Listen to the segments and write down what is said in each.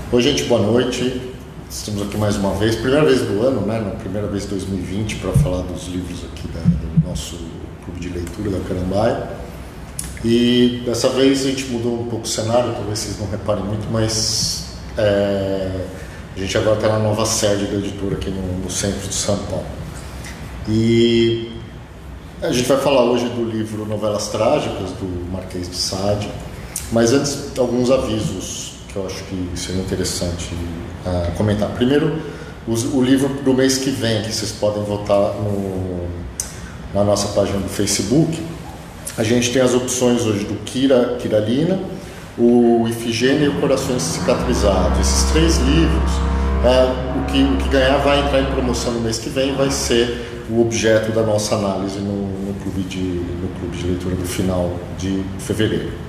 Oi, gente, boa noite. Estamos aqui mais uma vez, primeira vez do ano, né? Na primeira vez de 2020, para falar dos livros aqui do nosso clube de leitura da Carambaia. E dessa vez a gente mudou um pouco o cenário, talvez vocês não reparem muito, mas a gente agora está na nova sede da editora aqui no centro de São Paulo. E a gente vai falar hoje do livro Novelas Trágicas, do Marquês de Sade, mas antes, alguns avisos que eu acho que seria interessante comentar. Primeiro, o livro do mês que vem, que vocês podem votar na nossa página do Facebook. A gente tem as opções hoje do Kiralina, o Ifigênia e o Corações Cicatrizados. Esses três livros, o que ganhar vai entrar em promoção no mês que vem, vai ser o objeto da nossa análise no clube de leitura do final de fevereiro.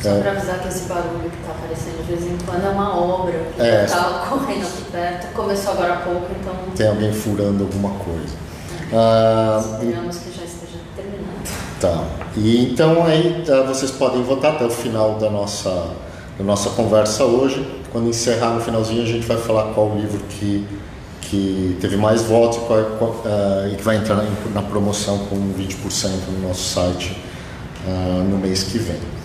Só para avisar que esse barulho que está aparecendo de vez em quando é uma obra que está correndo aqui perto. Começou agora há pouco, então... Tem alguém furando alguma coisa. Esperamos que já esteja terminando. Tá. E então aí vocês podem votar até o final da nossa conversa hoje. Quando encerrar no finalzinho, a gente vai falar qual o livro que teve mais votos e que vai entrar na promoção com 20% no nosso site no mês que vem.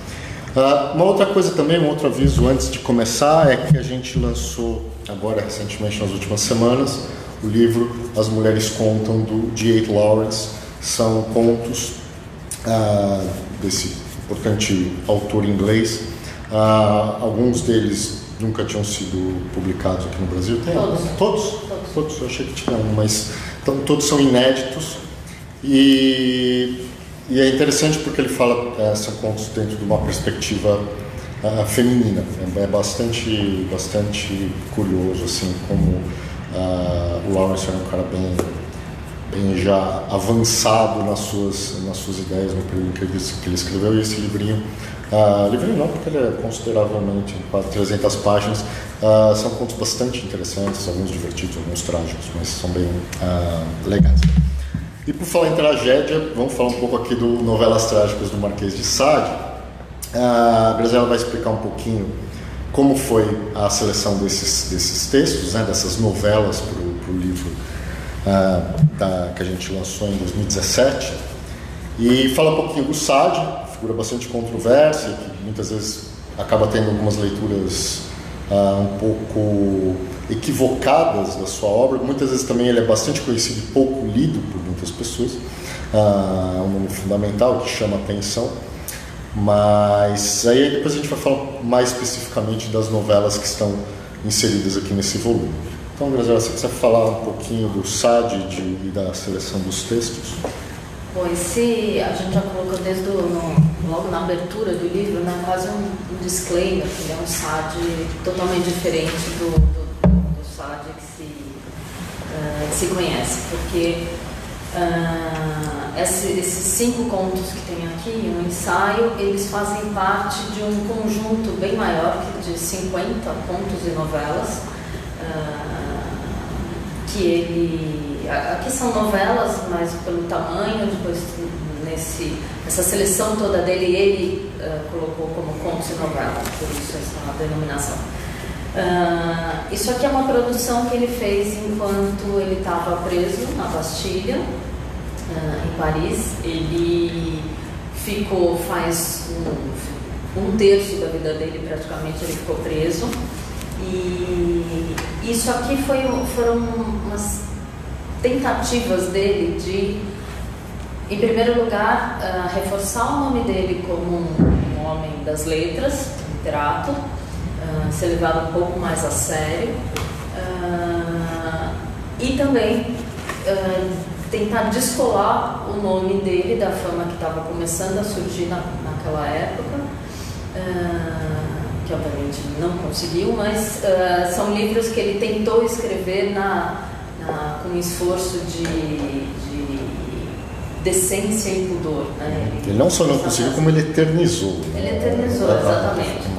Uma outra coisa também, um outro aviso antes de começar, é que a gente lançou agora recentemente, nas últimas semanas, o livro As Mulheres Contam, do D.H. Lawrence. São contos desse importante autor inglês. Alguns deles nunca tinham sido publicados aqui no Brasil. Tem todos? Todos, eu achei que tinha um, mas então, todos são inéditos. E é interessante porque ele fala, são contos dentro de uma perspectiva feminina. É bastante curioso, assim, como o Lawrence era um cara bem já avançado nas suas ideias no período que ele escreveu. E esse livrinho não, porque ele é consideravelmente, quase 300 páginas, são contos bastante interessantes, alguns divertidos, alguns trágicos, mas são bem legais. E por falar em tragédia, vamos falar um pouco aqui do Novelas Trágicas do Marquês de Sade. A Graziela vai explicar um pouquinho como foi a seleção desses textos, né, dessas novelas para o livro que a gente lançou em 2017. E fala um pouquinho do Sade, figura bastante controversa, que muitas vezes acaba tendo algumas leituras um pouco equivocadas da sua obra. Muitas vezes também ele é bastante conhecido e pouco lido por muitas pessoas. É um nome fundamental que chama atenção. Mas aí depois a gente vai falar mais especificamente das novelas que estão inseridas aqui nesse volume. Então, Graziela, você quiser falar um pouquinho do Sade e da seleção dos textos? Bom, a gente já colocou logo na abertura do livro, né, quase um disclaimer, que ele é um Sade totalmente diferente do Sade que se conhece, porque esses 5 contos que tem aqui, um ensaio, eles fazem parte de um conjunto bem maior de 50 contos e novelas, aqui são novelas, mas pelo tamanho, depois essa seleção toda dele, ele colocou como contos e novelas, por isso essa denominação. Isso aqui é uma produção que ele fez enquanto ele estava preso na Bastilha, em Paris. Ele ficou, faz um terço da vida dele praticamente, ele ficou preso. E isso aqui foram umas tentativas dele de, em primeiro lugar, reforçar o nome dele como um homem das letras, literato, ser levado um pouco mais a sério, e também tentar descolar o nome dele da fama que estava começando a surgir naquela época, que obviamente não conseguiu, mas são livros que ele tentou escrever com esforço de decência e pudor, né? Ele não só não conseguiu, como ele eternizou. Ele eternizou, exatamente.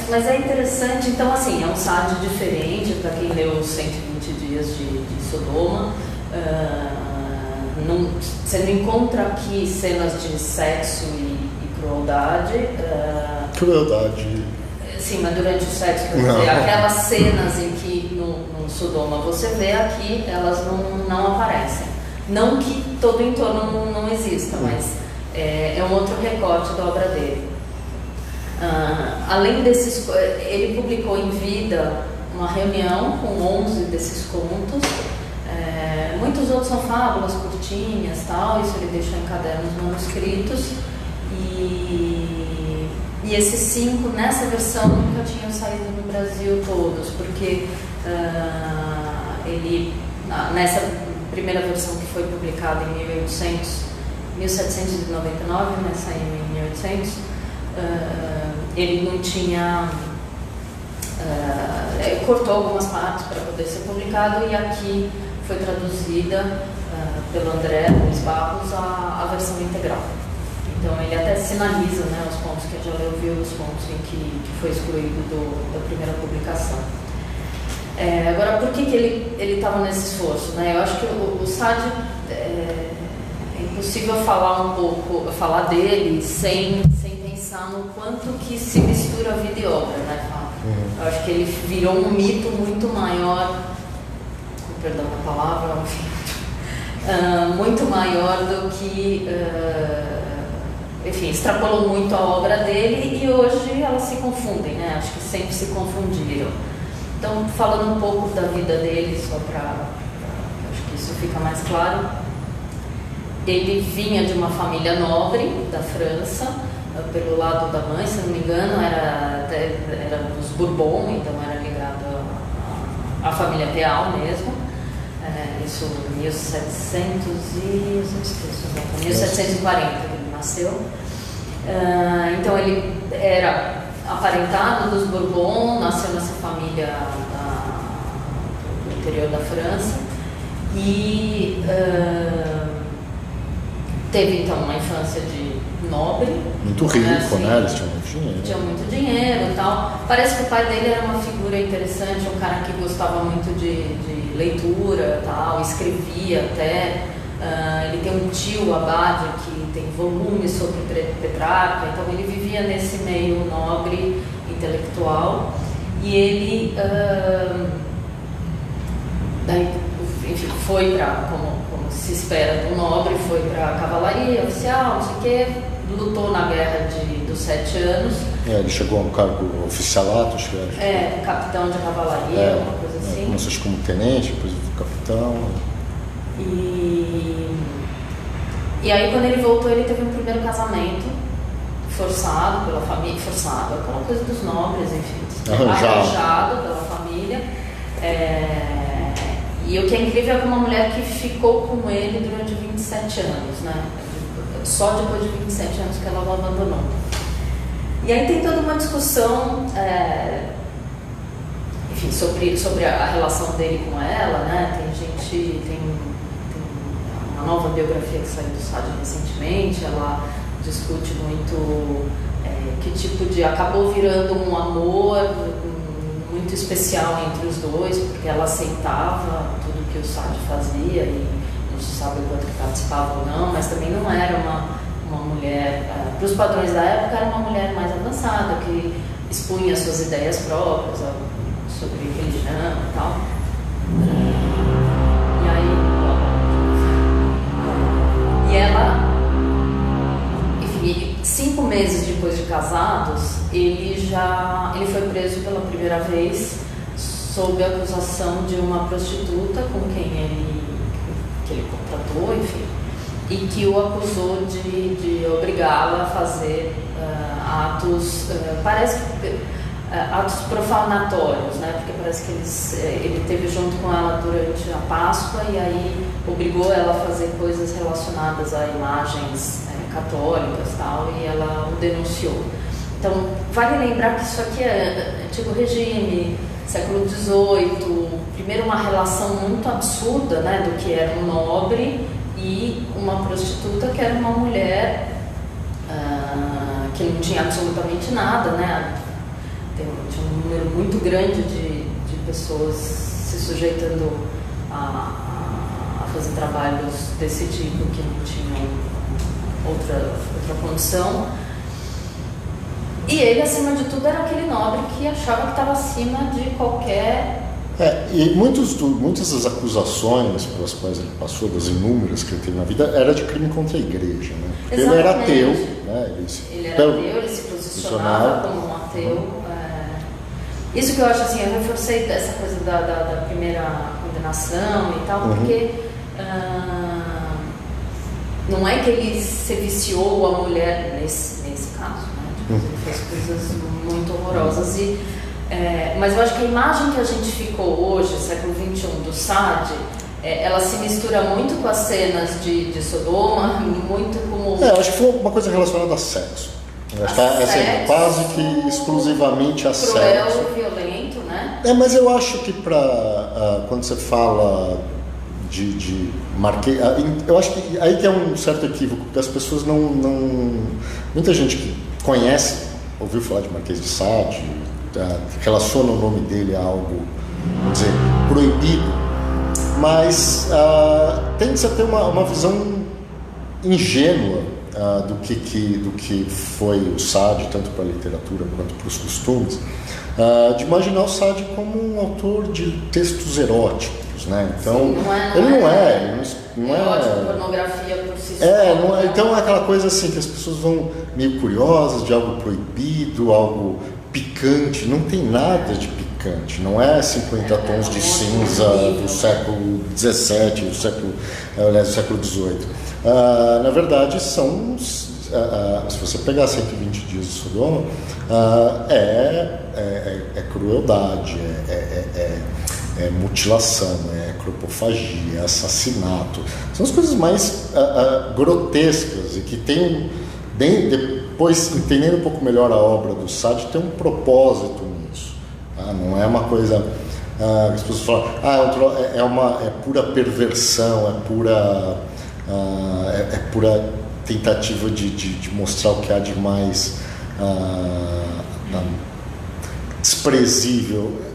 Mas é interessante, então, assim, é um Sade diferente para quem leu 120 Dias de Sodoma. Você não encontra aqui cenas de sexo e crueldade. Crueldade. Sim, mas durante o sexo, quer dizer, aquelas cenas em que no Sodoma você vê, aqui elas não aparecem. Não que todo o entorno não exista, mas é um outro recorte da obra dele. Além desses, ele publicou em vida uma reunião com 11 desses contos. Muitos outros são fábulas curtinhas, tal, isso ele deixou em cadernos manuscritos. E esses 5, nessa versão, nunca tinham saído no Brasil todos, porque ele, nessa primeira versão que foi publicada em 1799, mas saiu em 1800, ele não tinha... cortou algumas partes para poder ser publicado, e aqui foi traduzida pelo André Luiz Barros a versão integral. Então ele até sinaliza, né, os pontos que a gente já viu, os pontos em que foi excluído da primeira publicação. Agora, por que ele estava nesse esforço, né? Eu acho que o Sade, é impossível falar dele sem pensar no quanto que se mistura vida e obra, né? Eu acho que ele virou um mito muito maior, com perdão da palavra, muito maior do que, enfim, extrapolou muito a obra dele, e hoje elas se confundem, né? Acho que sempre se confundiram. Então, falando um pouco da vida dele, só para acho que isso fica mais claro, ele vinha de uma família nobre da França, pelo lado da mãe, se não me engano, era dos Bourbon, então era ligado à família real mesmo. Isso em 1740 que ele nasceu. Então ele era aparentado dos Bourbon, nasceu nessa família do interior da França e teve então uma infância de nobre. Muito rico, assim, né? Eles tinham muito dinheiro. Tinha muito dinheiro e tal. Parece que o pai dele era uma figura interessante, um cara que gostava muito de leitura e tal, escrevia até. Ele tem um tio, Abade, que tem volumes sobre Petrarca, então ele vivia nesse meio nobre, intelectual. E ele, daí, enfim, foi para, como se espera de um nobre, foi para a cavalaria oficial, não sei o quê, lutou na guerra dos 7 anos. Ele chegou a um cargo oficialato, acho que era. Capitão de cavalaria, uma coisa assim. Começou como tenente, depois capitão. E aí, quando ele voltou, ele teve um primeiro casamento forçado pela família, aquela coisa dos nobres, enfim, arranjado pela família. E o que é incrível é que uma mulher que ficou com ele durante 27 anos, né? Só depois de 27 anos que ela o abandonou. E aí tem toda uma discussão, enfim, sobre a relação dele com ela, né? Tem uma nova biografia que saiu do Sade recentemente, ela discute muito que tipo de... acabou virando um amor muito especial entre os dois, porque ela aceitava tudo que o Sade fazia e não se sabe o quanto que participava ou não, mas também não era uma mulher, para os padrões da época, era uma mulher mais avançada, que expunha suas ideias próprias sobre religião e tal. E ela, enfim, 5 meses depois de casados, ele foi preso pela primeira vez sob a acusação de uma prostituta com quem que ele contratou, enfim, e que o acusou de obrigá-la a fazer atos, parece que atos profanatórios, né? Porque parece que ele teve junto com ela durante a Páscoa e aí obrigou ela a fazer coisas relacionadas a imagens católicas e tal, e ela o denunciou. Então, vale lembrar que isso aqui é antigo regime, século XVIII, primeiro uma relação muito absurda, né, do que era um nobre e uma prostituta que era uma mulher que não tinha absolutamente nada, né? Tinha um número muito grande de pessoas se sujeitando a fazer trabalhos desse tipo que não tinham outra condição. E ele, acima de tudo, era aquele nobre nobre que achava que estava acima de qualquer... E muitas das acusações pelas quais ele passou, das inúmeras que ele teve na vida, era de crime contra a igreja, né? Porque ele era ateu, né? Ele era ateu, ele se posicionava como um ateu. Isso que eu acho assim, eu reforcei essa coisa da primeira condenação e tal, porque não é que ele se viciou a mulher nesse caso, né? Ele fez coisas muito horrorosas mas eu acho que a imagem que a gente ficou hoje, século XXI, do Sade, ela se mistura muito com as cenas de Sodoma, muito com... eu acho que foi uma coisa relacionada a sexo. Acho que é quase que exclusivamente a sexo. Cruel e violento, né? Mas eu acho que quando você fala de Marquês... Eu acho que aí que é um certo equívoco, porque as pessoas não... Muita gente que conhece, ouviu falar de Marquês de Sade, relaciona o nome dele a algo, vamos dizer, proibido, mas tende a ter uma visão ingênua do que foi o Sade, tanto para a literatura quanto para os costumes, de imaginar o Sade como um autor de textos eróticos, né? Então, sim, não é pornografia por si só. Então é aquela coisa assim que as pessoas vão meio curiosas de algo proibido, algo picante. Não tem nada de picante, não é 50 tons de cinza do século XVII, do século XVIII. Na verdade, se você pegar 120 dias de Sodoma, é crueldade, é mutilação, é cropofagia, é assassinato. São as coisas mais grotescas e que tem, depois, entendendo um pouco melhor a obra do Sade, tem um propósito nisso. Não é uma coisa... as pessoas falam, é pura perversão, é pura tentativa de mostrar o que há de mais desprezível.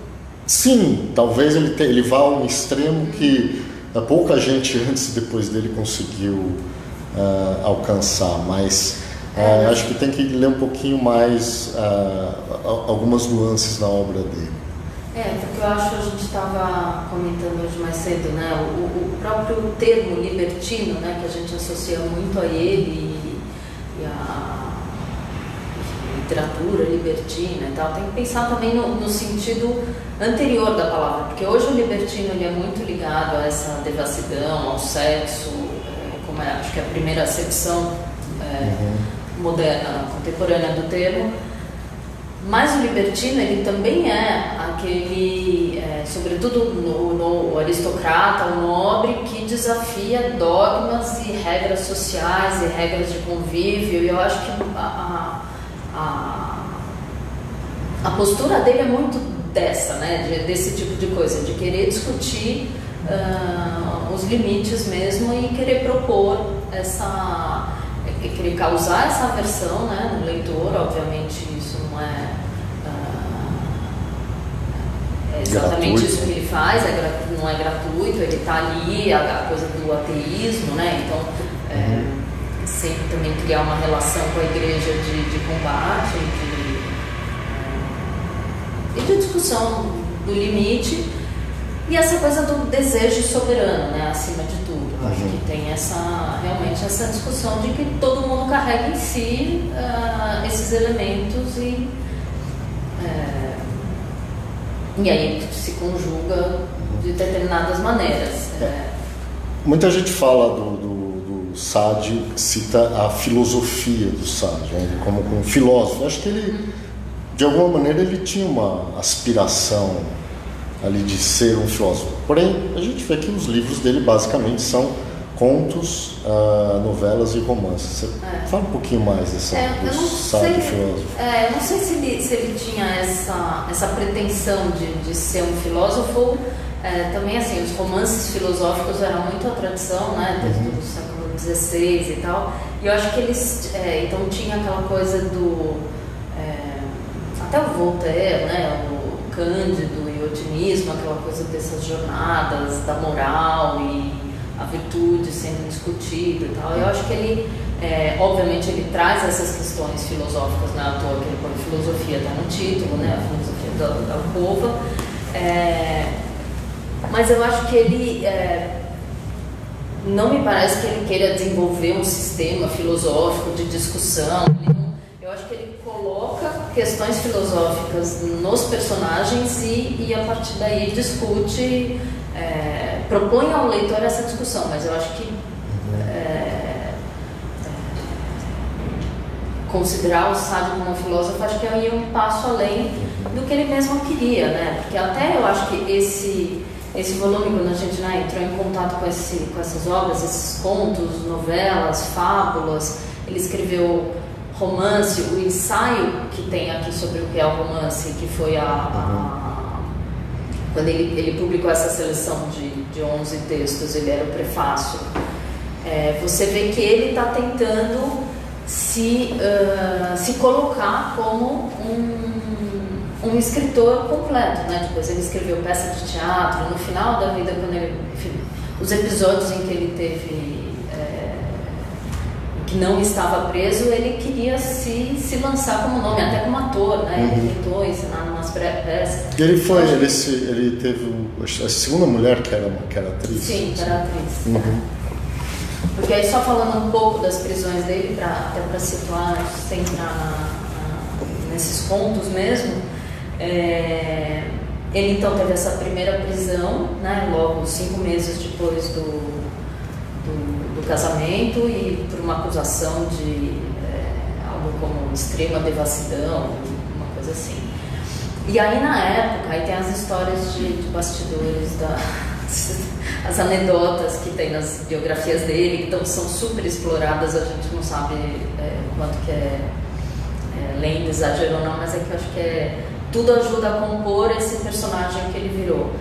Sim, talvez ele vá a um extremo que pouca gente antes e depois dele conseguiu alcançar, mas acho que tem que ler um pouquinho mais algumas nuances na obra dele. Porque eu acho que a gente estava comentando hoje mais cedo, né? O próprio termo libertino, né? Que a gente associa muito a ele e a literatura libertina e tal, tem que pensar também no sentido anterior da palavra, porque hoje o libertino ele é muito ligado a essa devassidão, ao sexo, como acho que é a primeira acepção moderna, contemporânea do termo. Mas o libertino ele também é aquele, sobretudo no aristocrata, o nobre, que desafia dogmas e regras sociais e regras de convívio. E eu acho que a postura dele é muito dessa, né, desse tipo de coisa, de querer discutir os limites mesmo e querer propor querer causar essa aversão, né, no leitor. Obviamente isso não é exatamente gratuito. Isso que ele faz, não é gratuito, ele está ali, a coisa do ateísmo, né, então sempre também criar uma relação com a igreja de combate e de discussão do limite, e essa coisa do desejo soberano, né, acima de tudo. Acho que tem realmente essa discussão de que todo mundo carrega em si esses elementos e aí se conjuga de determinadas maneiras. Muita gente fala do Sade, cita a filosofia do Sade, né, como um filósofo. Acho que ele, de alguma maneira, ele tinha uma aspiração ali de ser um filósofo. Porém, a gente vê que os livros dele basicamente são contos, novelas e romances. Você fala um pouquinho mais do Sade filósofo. Eu não sei se ele tinha essa pretensão de ser um filósofo. Também, assim, os romances filosóficos eram muito a tradição, né, desde o século XVI e tal. E eu acho que eles... então tinha aquela coisa do... até o Voltaire, né, o Cândido e o otimismo, aquela coisa dessas jornadas da moral e a virtude sendo discutida e tal. Eu acho que ele Obviamente ele traz essas questões filosóficas, não é à toa que ele põe filosofia, está no título, né? A filosofia da alcova. Mas eu acho que ele não me parece que ele queira desenvolver um sistema filosófico de discussão. Eu acho que ele coloca questões filosóficas nos personagens e a partir daí discute, propõe ao leitor essa discussão, mas eu acho que considerar o Sade como um filósofo, acho que é ir um passo além do que ele mesmo queria, né? Porque até eu acho que esse volume, quando a gente entrou em contato com essas obras, esses contos, novelas, fábulas, ele escreveu romance, o ensaio que tem aqui sobre o que é o romance, que foi quando ele publicou essa seleção de 11 textos, ele era o prefácio. Você vê que ele está tentando se colocar como um escritor completo, né? Depois ele escreveu peça de teatro, no final da vida, os episódios em que ele teve que não estava preso, ele queria se lançar como nome, até como ator, né? Ele tentou ensinar umas peças. E ele teve a segunda mulher que era atriz. Sim, que era atriz. Porque aí, só falando um pouco das prisões dele, até para situar, sem entrar nesses contos mesmo, ele então teve essa primeira prisão, né, logo 5 meses depois do casamento, e por uma acusação de algo como extrema devassidão, uma coisa assim. E aí, na época, aí tem as histórias de bastidores, as anedotas que tem nas biografias dele, que são super exploradas, a gente não sabe quanto que lenda, exagero ou não, mas é que eu acho que tudo ajuda a compor esse personagem que ele virou.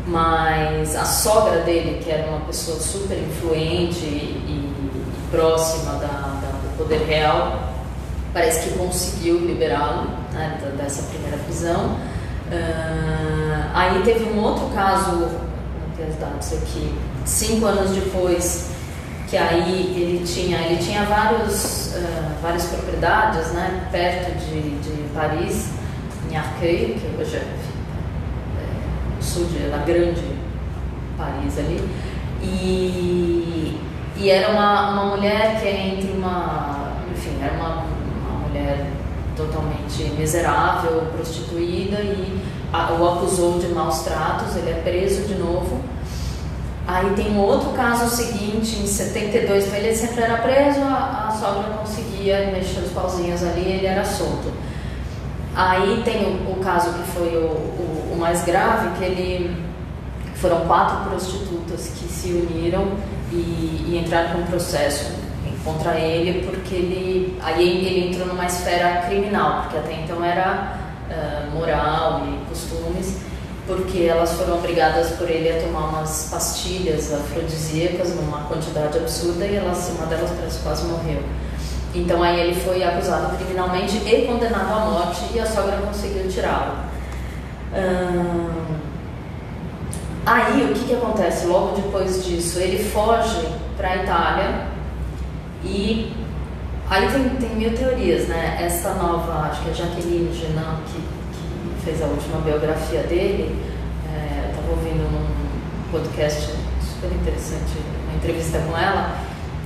Mas a sogra dele, que era uma pessoa super influente e próxima do poder real, parece que conseguiu liberá-lo, né, dessa primeira prisão. Aí teve um outro caso, não tenho os dados aqui, 5 anos depois, que aí ele tinha várias propriedades, né, perto de Paris, em Arcueil, que hoje na grande Paris ali, e era uma mulher que era uma mulher totalmente miserável, prostituída, e o acusou de maus tratos. Ele é preso de novo. Aí tem um outro caso seguinte, em 72, então ele sempre era preso, a sogra conseguia mexer os pauzinhos ali, ele era solto. Aí tem o caso que foi o mais grave, foram 4 prostitutas que se uniram e entraram com um processo contra ele, porque ele entrou numa esfera criminal, porque até então era moral e costumes, porque elas foram obrigadas por ele a tomar umas pastilhas afrodisíacas numa quantidade absurda, e uma delas parece quase morreu. Então aí ele foi acusado criminalmente e condenado à morte, e a sogra conseguiu tirá-lo. Aí o que acontece? Logo depois disso, ele foge para a Itália, e aí tem 1000 teorias, né? Essa nova, acho que é Jacqueline Genan, que fez a última biografia dele, estava ouvindo num podcast super interessante, uma entrevista com ela,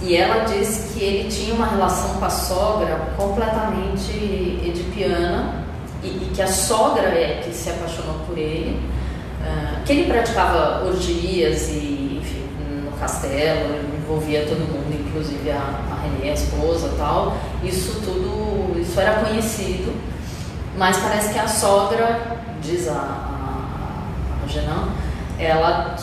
e ela diz que ele tinha uma relação com a sogra completamente edipiana, e que a sogra é que se apaixonou por ele, que ele praticava orgias enfim, no castelo, envolvia todo mundo, inclusive a Renée, a esposa e tal. Isso era conhecido, mas parece que a sogra, diz a Genan, ela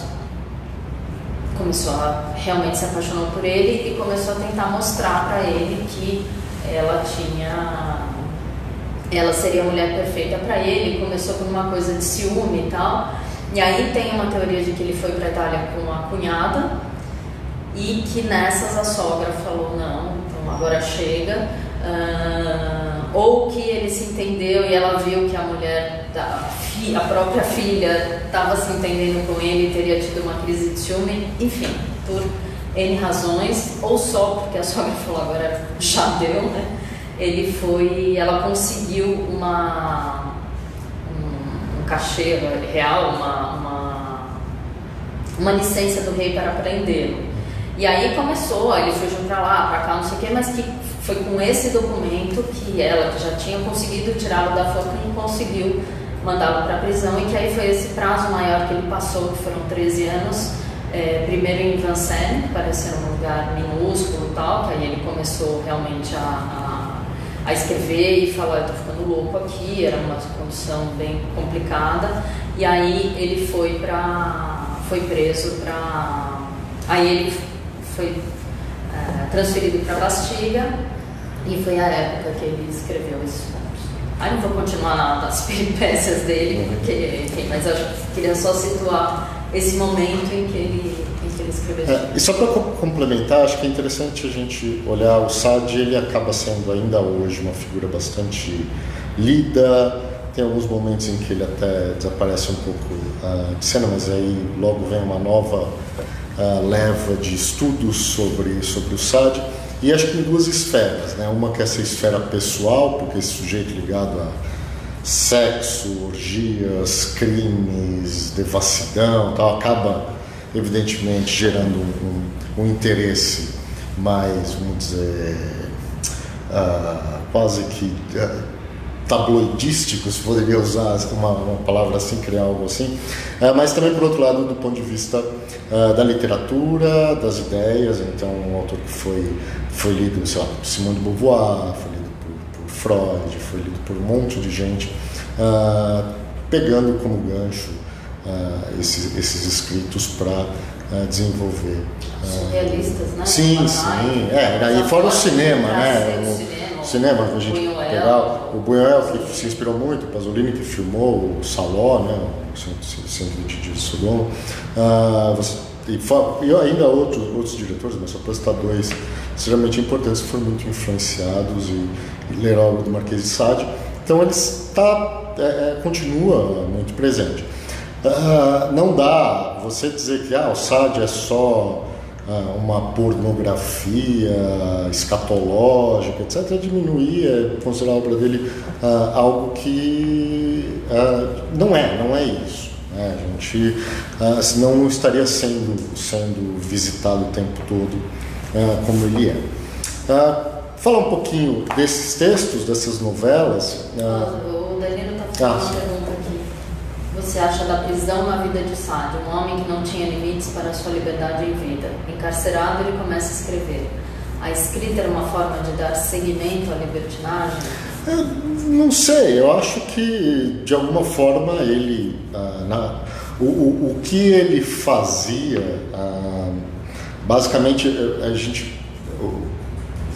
começou realmente se apaixonou por ele e começou a tentar mostrar para ele que ela seria a mulher perfeita para ele. Começou com uma coisa de ciúme e tal, e aí tem uma teoria de que ele foi para a Itália com a cunhada, e que nessas a sogra falou não, então agora chega, ou que ele se entendeu e ela viu que a mulher, a própria filha, estava se entendendo com ele e teria tido uma crise de ciúme, enfim, por N razões, ou só porque a sogra falou agora já deu, né? Ela conseguiu um cachê real, uma licença do rei para prendê-lo. E aí começou, ele fugiu para lá, para cá, não sei o quê, mas que foi com esse documento que ela, que já tinha conseguido tirá-lo da forca, e conseguiu mandá-lo para a prisão, e que aí foi esse prazo maior que ele passou, que foram 13 anos, primeiro em Vincennes, que parecia um lugar minúsculo e tal, que aí ele começou realmente a escrever e falar, eu tô ficando louco aqui, era uma condição bem complicada, e aí ele foi preso para... Aí ele foi transferido para Bastilha, e foi a época que ele escreveu esses contos. Aí não vou continuar nas peripécias dele, porque, enfim, mas eu queria só situar esse momento em que ele escreveu. E só para complementar, acho que é interessante a gente olhar o Sade. Ele acaba sendo ainda hoje uma figura bastante lida. Tem alguns momentos em que ele até desaparece um pouco de cena, mas aí logo vem uma nova leva de estudos sobre o Sade. E acho que em duas esferas, né? Uma que é essa esfera pessoal, porque esse sujeito ligado a sexo, orgias, crimes, devassidão, tal, acaba evidentemente gerando um interesse mais, vamos dizer, quase que tabloidístico, se poderia usar uma palavra assim, criar algo assim, mas também, por outro lado, do ponto de vista da literatura, das ideias. Então, um autor que foi lido, sei lá, por Simone de Beauvoir, foi lido por Freud, foi lido por um monte de gente, pegando como gancho esses escritos para desenvolver. Surrealistas, né? Sim. E fora o cinema, né? Cinema, a gente pegar o Buñuel, que se inspirou muito, o Pasolini, que filmou o Saló, né, o 120 dias de Sodoma, e ainda outros diretores, mas só para citar dois extremamente importantes, que foram muito influenciados e leram a obra do Marquês de Sade. Então ele continua muito presente. Não dá você dizer que o Sade é só uma pornografia escatológica, etc., diminuir, considerar a obra dele algo que não é isso. Né? A gente senão não estaria sendo visitado o tempo todo como ele é. Fala um pouquinho desses textos, dessas novelas. O Danilo está fazendo uma pergunta aqui. Você acha da prisão na vida de Sade, um homem que não tinha limites para a sua liberdade em vida? Encarcerado, ele começa a escrever. A escrita era uma forma de dar seguimento à libertinagem? Não sei, eu acho que de alguma forma ele... o que ele fazia, basicamente, a gente,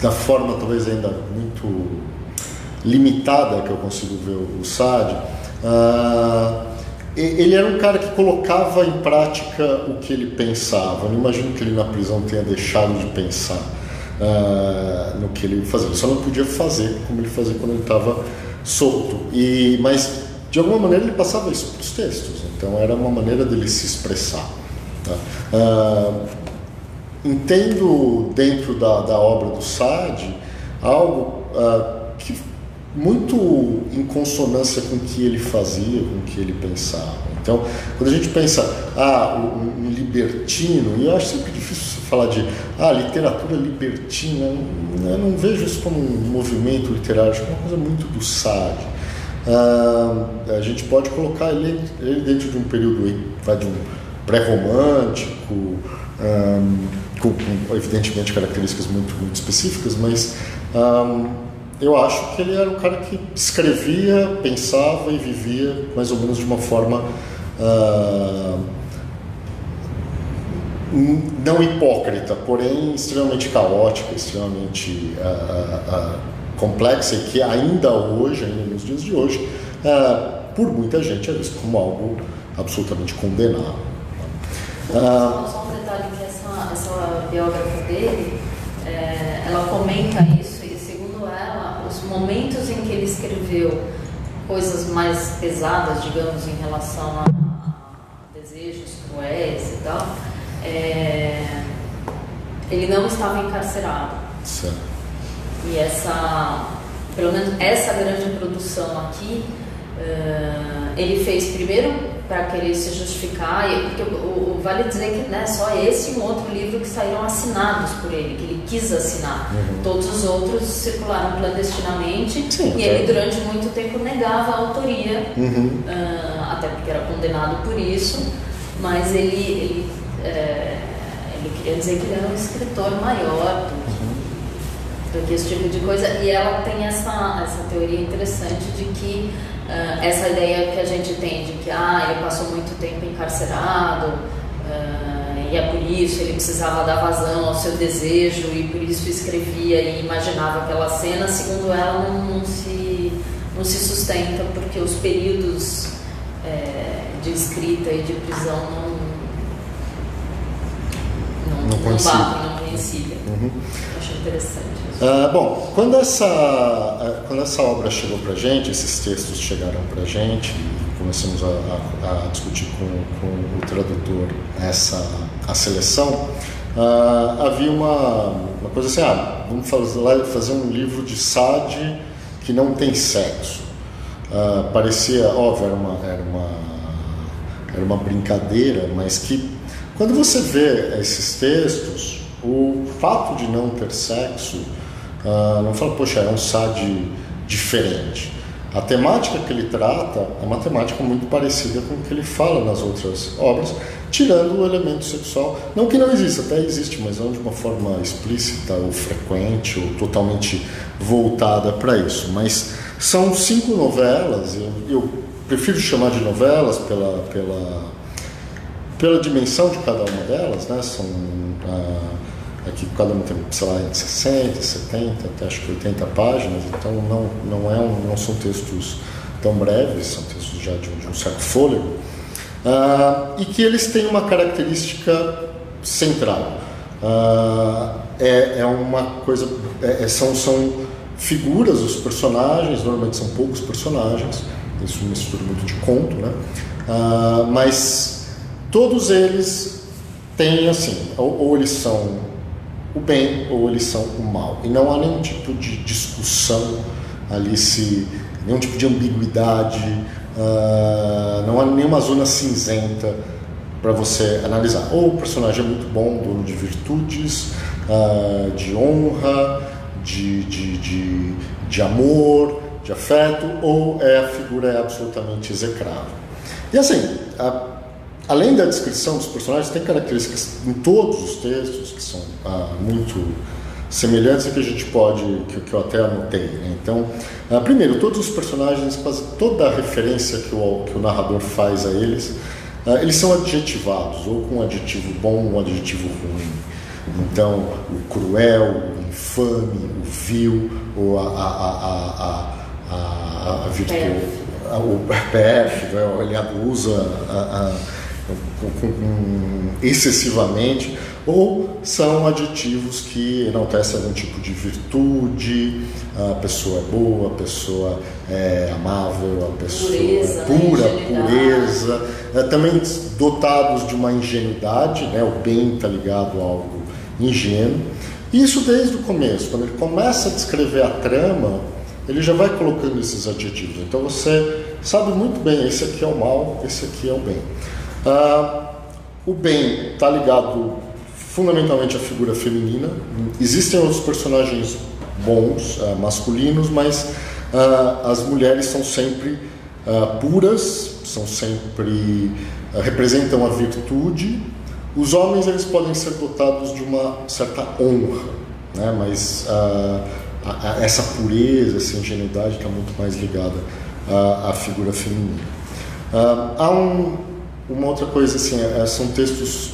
da forma talvez ainda muito limitada que eu consigo ver o Sade, ele era um cara que colocava em prática o que ele pensava. Eu não imagino que ele na prisão tenha deixado de pensar no que ele fazia. Ele só não podia fazer como ele fazia quando ele estava solto. Mas, de alguma maneira, ele passava isso para os textos. Então, era uma maneira dele se expressar. Entendo, dentro da obra do Sade, algo que muito em consonância com o que ele fazia, com o que ele pensava. Então, quando a gente pensa, um libertino, e eu acho sempre difícil você falar de literatura libertina, eu não vejo isso como um movimento literário, acho que é uma coisa muito do Sade. A gente pode colocar ele dentro de um período de um pré-romântico, com evidentemente características muito, muito específicas, mas eu acho que ele era um cara que escrevia, pensava e vivia mais ou menos de uma forma não hipócrita, porém extremamente caótica, extremamente complexa, e que ainda nos dias de hoje, por muita gente é visto como algo absolutamente condenável. Só um detalhe, que essa biógrafa dele, ela comenta isso, e segundo ela, os momentos em que ele escreveu coisas mais pesadas, digamos, em relação a desejos cruéis e tal, ele não estava encarcerado. Certo. E pelo menos essa grande produção aqui, ele fez primeiro para querer se justificar, porque vale dizer que não é só esse e um outro livro que saíram assinados por ele, que ele quis assinar. Todos os outros circularam clandestinamente. Sim, e ele durante muito tempo negava a autoria, até porque era condenado por isso, mas ele queria dizer que ele era um escritor maior do que esse tipo de coisa. E ela tem essa teoria interessante de que essa ideia que a gente tem de que ele passou muito tempo encarcerado, e é por isso ele precisava dar vazão ao seu desejo e por isso escrevia e imaginava aquela cena, segundo ela não se sustenta, porque os períodos de escrita e de prisão não coincidem. Acho interessante isso. Bom, quando essa obra chegou para a gente, esses textos chegaram para a gente e começamos a discutir com o tradutor a seleção, havia uma coisa assim, vamos fazer um livro de Sade que não tem sexo. Parecia, óbvio, era uma brincadeira, mas que quando você vê esses textos, o fato de não ter sexo não fala, poxa, é um Sade diferente. A temática que ele trata é uma temática muito parecida com o que ele fala nas outras obras, tirando o elemento sexual. Não que não exista, até existe, mas não de uma forma explícita ou frequente ou totalmente voltada para isso. Mas são 5 novelas, eu prefiro chamar de novelas pela dimensão de cada uma delas, né? São aqui cada uma tem, sei lá, entre 60, 70, até acho que 80 páginas, então não são textos tão breves, são textos já de um certo fôlego, e que eles têm uma característica central. É uma coisa, são figuras, os personagens, normalmente são poucos personagens, isso mistura muito de conto, né? Mas todos eles têm, assim, ou eles são o bem ou eles são o mal. E não há nenhum tipo de discussão ali, nenhum tipo de ambiguidade, não há nenhuma zona cinzenta para você analisar. Ou o personagem é muito bom, dono de virtudes, de honra, de amor, de afeto, ou a figura é absolutamente execrável. E assim, além da descrição dos personagens, tem características em todos os textos que são muito semelhantes e que a gente que eu até anotei, né? Então, primeiro, todos os personagens, quase toda a referência que o narrador faz a eles são adjetivados, ou com um adjetivo bom ou um adjetivo ruim. Então, o cruel, o infame, o vil, ou a virtude, o pérfido, ele usa excessivamente, ou são adjetivos que enaltecem algum tipo de virtude, a pessoa é boa, a pessoa é amável, a pessoa é pura, pureza, também dotados de uma ingenuidade, né? O bem está ligado a algo ingênuo. Isso desde o começo, quando ele começa a descrever a trama, ele já vai colocando esses adjetivos. Então você sabe muito bem, esse aqui é o mal, esse aqui é o bem. O bem está ligado fundamentalmente à figura feminina. Existem outros personagens bons, masculinos, mas as mulheres são sempre puras, são sempre representam a virtude. Os homens, eles podem ser dotados de uma certa honra, né? Mas essa pureza, essa ingenuidade está muito mais ligada à figura feminina. Há uma outra coisa, assim, são textos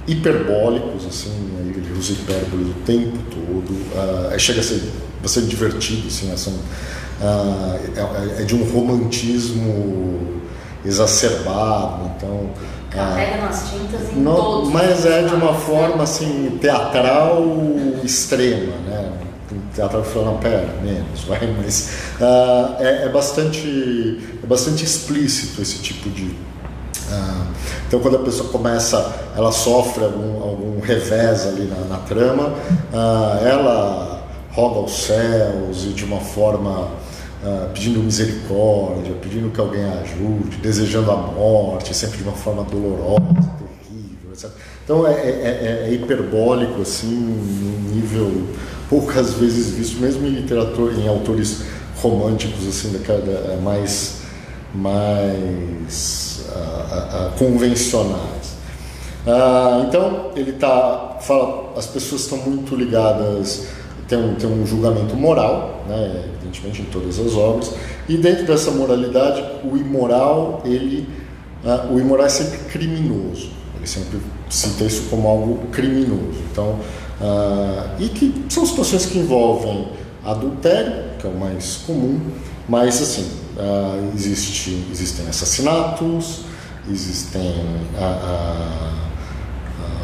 hiperbólicos, assim, ele usa hipérbole o tempo todo, chega a ser bastante divertido, assim, é de um romantismo exacerbado, então... Carrega nas tintas em todos. Mas é de uma forma, assim, teatral extrema, né? Teatral falando, não, pera, menos, vai, mas é bastante explícito esse tipo Então, quando a pessoa começa, ela sofre algum revés ali na trama, ela roga aos céus e de uma forma pedindo misericórdia, pedindo que alguém a ajude, desejando a morte, sempre de uma forma dolorosa, terrível, etc. Então, é hiperbólico, assim, num nível poucas vezes visto, mesmo em literatura, em autores românticos, assim, mais convencionais. Então ele fala, as pessoas estão muito ligadas, tem um julgamento moral, né, evidentemente em todas as obras, e dentro dessa moralidade o imoral é sempre criminoso, ele sempre cita isso como algo criminoso. Então, e que são situações que envolvem adultério, que é o mais comum, mas assim, existem assassinatos, existem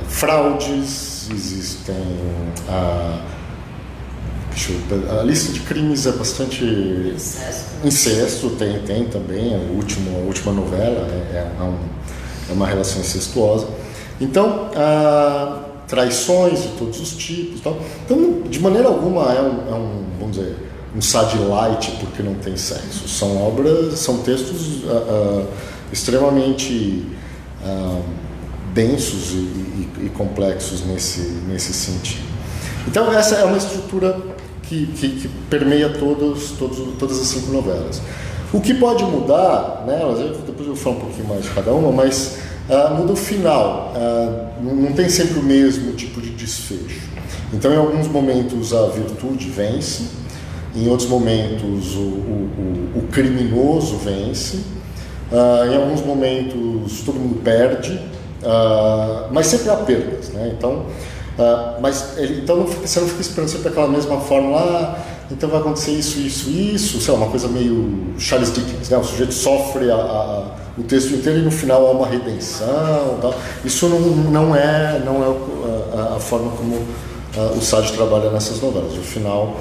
fraudes, existem a lista de crimes é bastante incesto, tem também a última novela é uma relação incestuosa. Então, traições de todos os tipos, tal. Então, de maneira alguma vamos dizer, um sadlight porque não tem sexo. São textos extremamente densos e complexos nesse sentido. Então, essa é uma estrutura que permeia todas as 5 novelas. O que pode mudar, né, depois eu vou falar um pouquinho mais de cada uma, mas muda o final. Não tem sempre o mesmo tipo de desfecho. Então, em alguns momentos, a virtude vence, em outros momentos o criminoso vence, em alguns momentos todo mundo perde, mas sempre há perdas, né? Então, você não fica esperando sempre aquela mesma fórmula, então vai acontecer isso, sei lá, uma coisa meio Charles Dickens, né? O sujeito sofre o texto inteiro e no final há uma redenção, tal. Isso não é a forma como o Sade trabalha nessas novelas. O final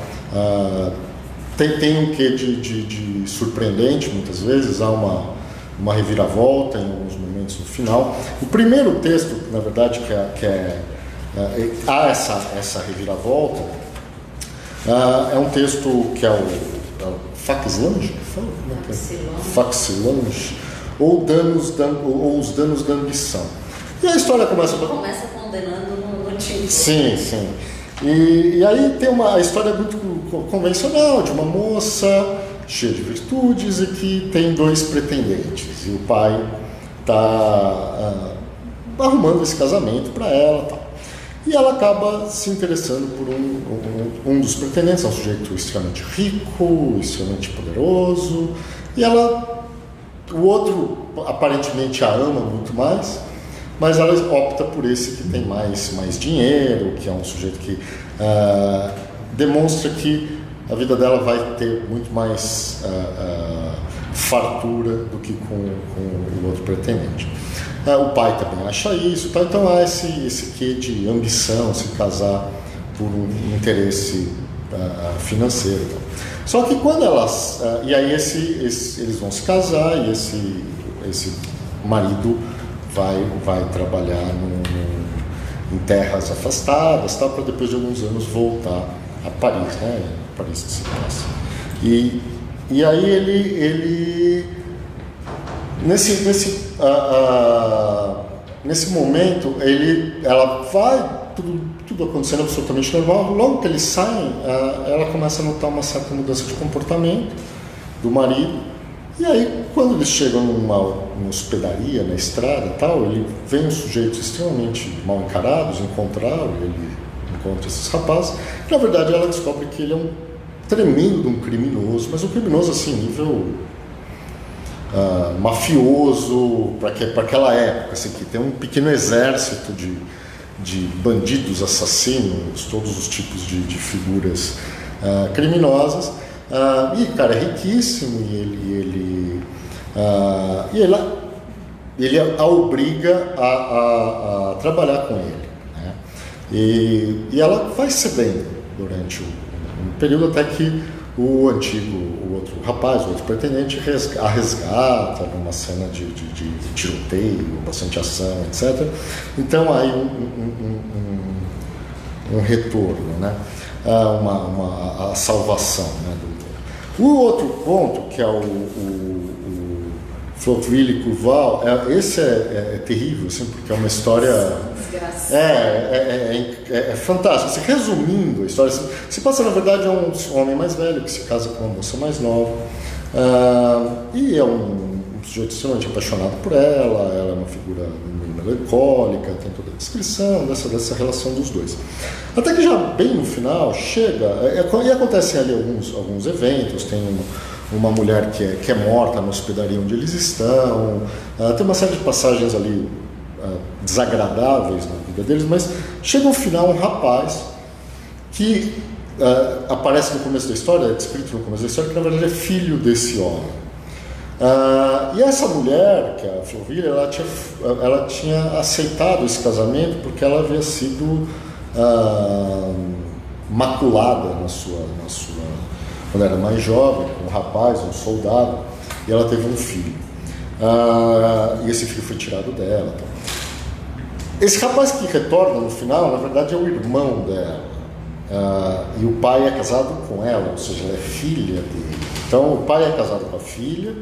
tem um quê de surpreendente, muitas vezes, há uma reviravolta em alguns momentos no final. O primeiro texto, na verdade, há essa reviravolta, é um texto que é o Faxlange, Faxlange, ou Os Danos da Ambição. E a história começa condenando no título. Sim. E aí tem a história muito convencional de uma moça cheia de virtudes e que tem 2 pretendentes. E o pai está arrumando esse casamento para ela, tal. E ela acaba se interessando por um dos pretendentes, é um sujeito extremamente rico, extremamente poderoso, e o outro aparentemente a ama muito mais, mas ela opta por esse que tem mais dinheiro, que é um sujeito que demonstra que a vida dela vai ter muito mais fartura do que com o outro pretendente. O pai também acha isso, tá? Então há esse quê de ambição, se casar por um interesse financeiro. Tá? Só que quando elas... e aí eles vão se casar e esse marido vai trabalhar em terras afastadas, tá? Para depois de alguns anos voltar a Paris, né? Paris que se passa. E aí ele nesse momento ela vai tudo acontecendo absolutamente normal. Logo que eles saem, ela começa a notar uma certa mudança de comportamento do marido. E aí, quando eles chegam numa hospedaria, na estrada, tal, ele vem uns sujeitos extremamente mal encarados encontrá-lo, ele encontra esses rapazes. Na verdade, ela descobre que ele é um tremendo criminoso, mas um criminoso assim, nível mafioso para aquela época, assim, que tem um pequeno exército de bandidos, assassinos, todos os tipos de figuras criminosas. E o cara é riquíssimo e ele a obriga a trabalhar com ele, né? E ela vai cedendo durante um período até que o outro rapaz, o outro pretendente, a resgata numa cena de tiroteio, bastante ação, etc. Então, aí um retorno, né? A salvação, né? O outro ponto, que é o Flotville Curval, esse é terrível, assim, porque é uma história... É fantástico. Assim, resumindo a história, se passa, na verdade, é um homem mais velho que se casa com uma moça mais nova, e é um sujeito extremamente apaixonado por ela é uma figura meio melancólica, tem toda a descrição dessa relação dos dois. Até que já bem no final chega, e acontecem ali alguns eventos, tem uma mulher que é morta na hospedaria onde eles estão, tem uma série de passagens ali desagradáveis na vida deles, mas chega no final um rapaz que aparece no começo da história, é descrito no começo da história, que na verdade é filho desse homem. E essa mulher, que é a Flotville, ela tinha aceitado esse casamento porque ela havia sido maculada quando era mais jovem, um rapaz, um soldado, e ela teve um filho. E esse filho foi tirado dela. Esse rapaz que retorna no final, na verdade, é o irmão dela. E o pai é casado com ela, ou seja, ela é filha dele. Então, o pai é casado com a filha,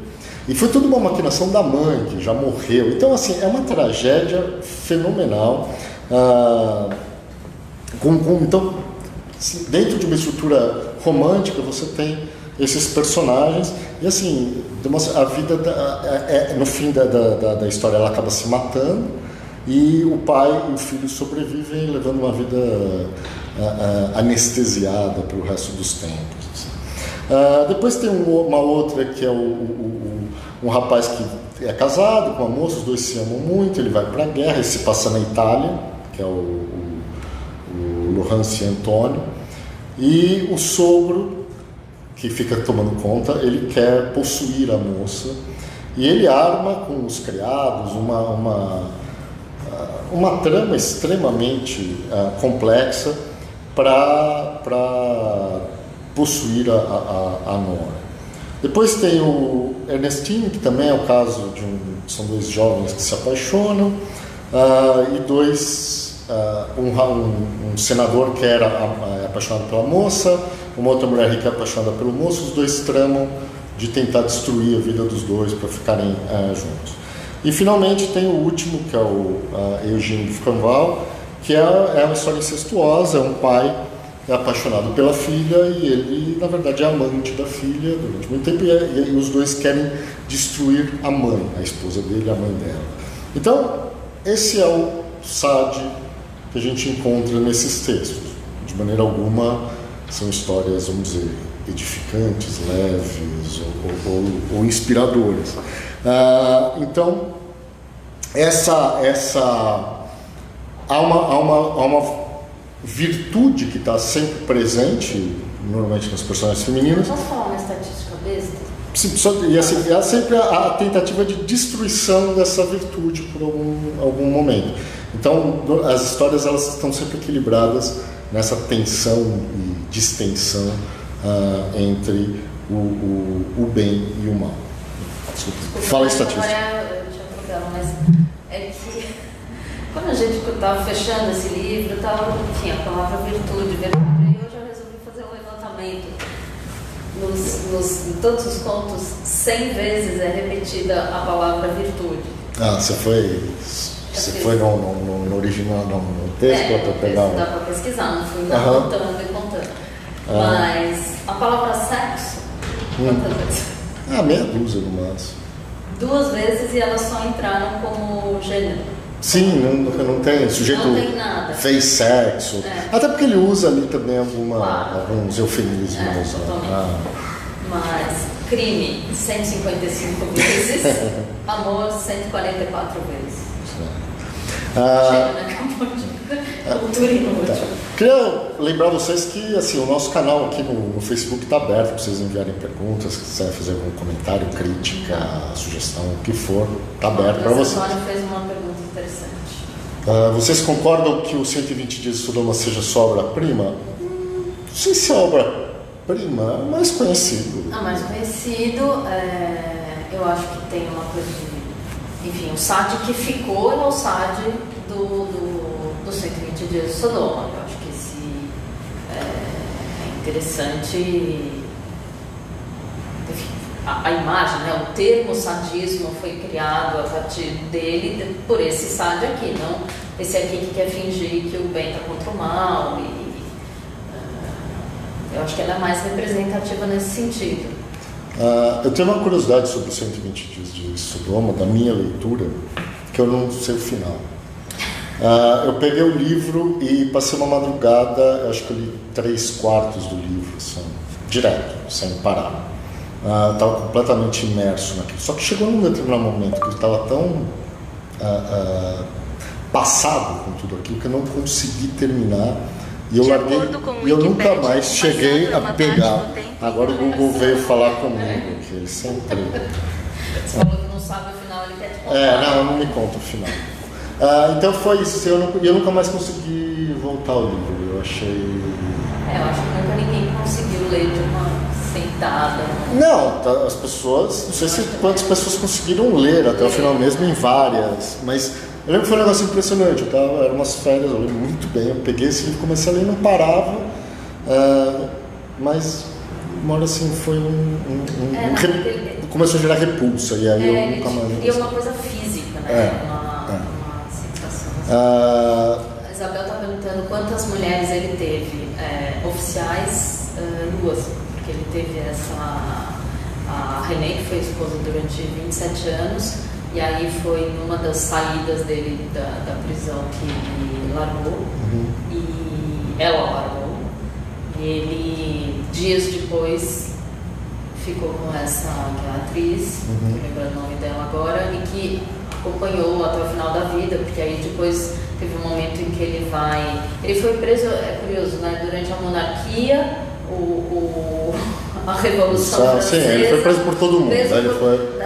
e foi tudo uma maquinação da mãe, que já morreu. Então, assim, é uma tragédia fenomenal. Então, dentro de uma estrutura romântica, você tem esses personagens, e assim, a vida, no fim da história, ela acaba se matando, e o pai e o filho sobrevivem, levando uma vida anestesiada pelo resto dos tempos. Assim. Depois tem uma outra que é um rapaz que é casado com uma moça, os dois se amam muito, ele vai para a guerra, ele se passa na Itália, que é o Laurence Antônio, e o sogro, que fica tomando conta, ele quer possuir a moça, e ele arma com os criados uma trama extremamente complexa para possuir a nora. Depois tem o Ernestine, que também é o caso são dois jovens que se apaixonam, e um senador que era apaixonado pela moça, uma outra mulher rica apaixonada pelo moço, os dois tramam de tentar destruir a vida dos dois para ficarem juntos. E finalmente tem o último, que é o Eugène Framval, que é uma história incestuosa, é um pai apaixonado pela filha e ele, na verdade, é amante da filha durante muito tempo, e os dois querem destruir a mãe, a esposa dele, a mãe dela. Então, esse é o Sade que a gente encontra nesses textos. De maneira alguma são histórias, vamos dizer, edificantes, leves ou inspiradoras. Então, há uma virtude que está sempre presente, normalmente nas personagens femininas. Posso falar uma estatística besta? E assim, há sempre a tentativa de destruição dessa virtude por algum momento. Então, as histórias elas estão sempre equilibradas nessa tensão e distensão entre o bem e o mal. Desculpa. Fala a estatística. Eu tinha problema, mas é que quando a gente estava fechando esse livro, tinha a palavra virtude, e hoje eu resolvi fazer um levantamento. Em todos os contos, 100 vezes é repetida a palavra virtude. Você foi no original, no texto, para pegar... Dá para pesquisar, não fui contando e contando. Mas a palavra sexo, quantas vezes? Meia dúzia no máximo. 2 vezes e elas só entraram como gênero. Sim, não tem sujeito. Não tem nada. Fez sexo. Até porque ele usa ali também alguns eufemismos. Mas crime 155 vezes, amor 144 vezes. Chega, né? Cultura inútil. Queria lembrar vocês que assim, o nosso canal aqui no Facebook está aberto para vocês enviarem perguntas, se quiserem fazer algum comentário, crítica, sugestão, o que for, está aberto para vocês. O Antônio fez uma pergunta interessante. Vocês concordam que o 120 Dias de Sodoma seja sua obra-prima? Não sei se é obra obra-prima, mais conhecido. Mais conhecido, eu acho que tem uma coisa de... Enfim, o Sade que ficou é o Sade do 120 Dias de Sodoma. Eu acho que esse é interessante. Enfim, a imagem, né, o termo sadismo foi criado a partir dele, por esse Sade aqui, não esse aqui que quer fingir que o bem está contra o mal. Eu acho que ela é mais representativa nesse sentido. Eu tenho uma curiosidade sobre os 120 Dias de Sodoma, da minha leitura, que eu não sei o final. Eu peguei o livro e passei uma madrugada, eu acho que eu li 3/4 do livro, assim, direto, sem parar. Estava completamente imerso naquilo. Só que chegou num determinado momento que eu estava tão passado com tudo aquilo que eu não consegui terminar. E eu larguei, e eu nunca mais cheguei a pegar. Agora o Google veio falar comigo, que ele sempre... Você falou que não sabe o final, ele quer te contar. Não me conta o final. Então foi isso, eu nunca mais consegui voltar ao livro, eu achei... Eu acho que nunca ninguém conseguiu ler de uma sentada. Não, as pessoas, não sei quantas pessoas conseguiram ler até o final mesmo, em várias, mas... Eu lembro que foi um negócio impressionante, eram umas férias, eu lembro muito bem, eu peguei esse livro, comecei a ler e não parava, mas uma hora assim foi começou a gerar repulsa, e aí eu nunca mais... E uma coisa física, né? Uma sensação. A Isabel está perguntando quantas mulheres ele teve, oficiais, 2, porque ele teve a Renée, que foi esposa durante 27 anos, e aí foi numa das saídas dele da prisão que ele largou, e ela largou, e ele, dias depois, ficou com essa que é a atriz, não lembro o nome dela agora, e que acompanhou até o final da vida, porque aí depois teve um momento em que ele foi preso, é curioso, né, durante a monarquia, a Revolução Francesa. Sim, ele foi preso por todo mundo.